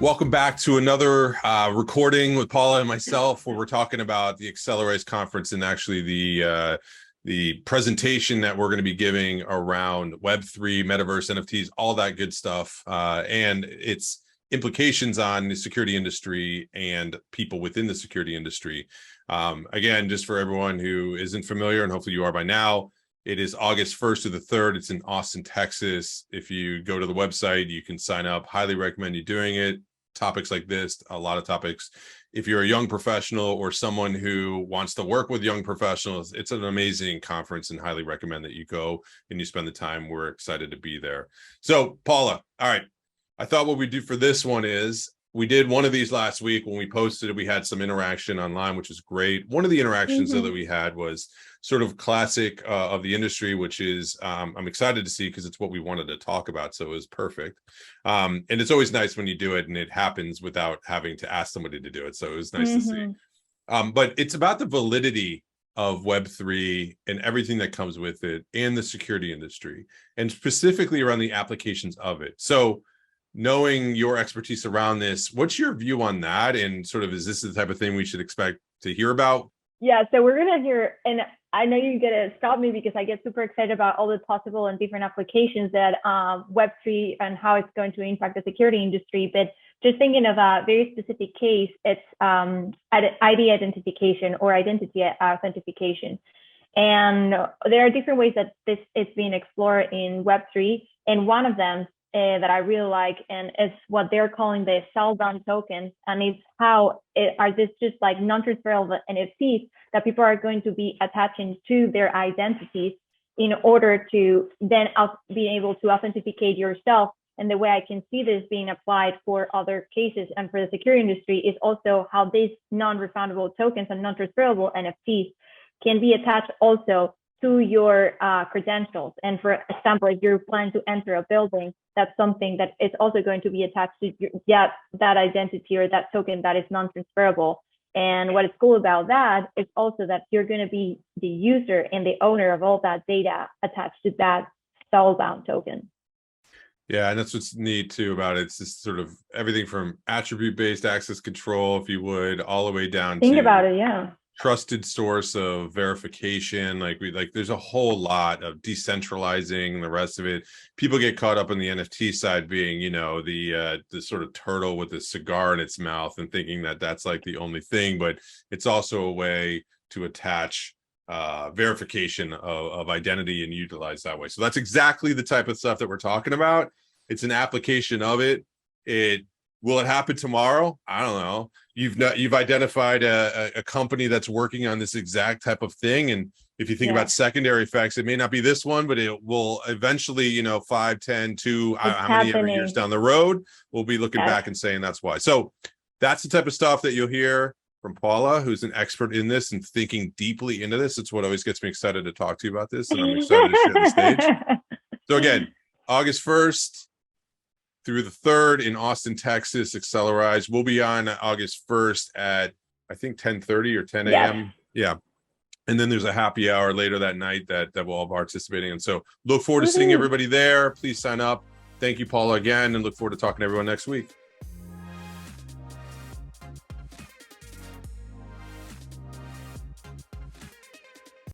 Welcome back to another recording with Paula and myself, where we're talking about the Accelerise conference and actually the presentation that we're going to be giving around Web3, Metaverse, NFTs, all that good stuff, and its implications on the security industry and people within the security industry. Again, just for everyone who isn't familiar, and hopefully you are by now, it is August 1st to the 3rd. It's in Austin, Texas. If you go to the website, you can sign up. Highly recommend you doing it. Topics like this, a lot of topics. If you're a young professional or someone who wants to work with young professionals, it's an amazing conference and highly recommend that you go and you spend the time. We're excited to be there. So Paula, all right. I thought what we do for this one is we did one of these last week when we posted it. We had some interaction online, which is great. One of the interactions though, that we had was sort of classic of the industry, which is I'm excited to see because it's what we wanted to talk about. So it was perfect. And it's always nice when you do it and it happens without having to ask somebody to do it. So it was nice to see. But it's about the validity of Web3 and everything that comes with it and the security industry, and specifically around the applications of it. So knowing your expertise around this, what's your view on that? And sort of, is this the type of thing we should expect to hear about? Yeah, so we're going to hear, and I know you're going to stop me because I get super excited about all the possible and different applications that Web3 and how it's going to impact the security industry. But just thinking of a very specific case, it's ID identification or identity authentication. And there are different ways that this is being explored in Web3. And one of them that I really like, and it's what they're calling the cell-bound tokens, and it's how are this just like non-transferable NFTs that people are going to be attaching to their identities in order to then be able to authenticate yourself. And the way I can see this being applied for other cases and for the security industry is also how these non-refundable tokens and non-transferable NFTs can be attached also to your credentials. And for example, if you're planning to enter a building, that's something that is also going to be attached to that identity or that token that is non-transferable. And what is cool about that is also that you're going to be the user and the owner of all that data attached to that cell-bound token. Yeah, and that's what's neat too about it. It's just sort of everything from attribute-based access control, if you would, all the way down Think to about it, yeah. Trusted source of verification. Like there's a whole lot of decentralizing the rest of it. People get caught up in the NFT side being, you know, the sort of turtle with a cigar in its mouth and thinking that that's like the only thing, but it's also a way to attach verification of identity and utilize that way. So that's exactly the type of stuff that we're talking about. It's an application of it. Will it happen tomorrow? I don't know. You've identified a company that's working on this exact type of thing. And if you think about secondary effects, it may not be this one, but it will eventually, you know, 5, 10, 2, how many ever years down the road, we'll be looking back and saying that's why. So that's the type of stuff that you'll hear from Paula, who's an expert in this and thinking deeply into this. It's what always gets me excited to talk to you about this. And I'm excited to share the stage. So again, August 1st through the 3rd in Austin, Texas, Accelerise. We'll be on August 1st at, I think, 10:30 or 10 a.m. Yeah. And then there's a happy hour later that night that we'll all be participating in. So look forward to seeing everybody there. Please sign up. Thank you, Paula, again, and look forward to talking to everyone next week.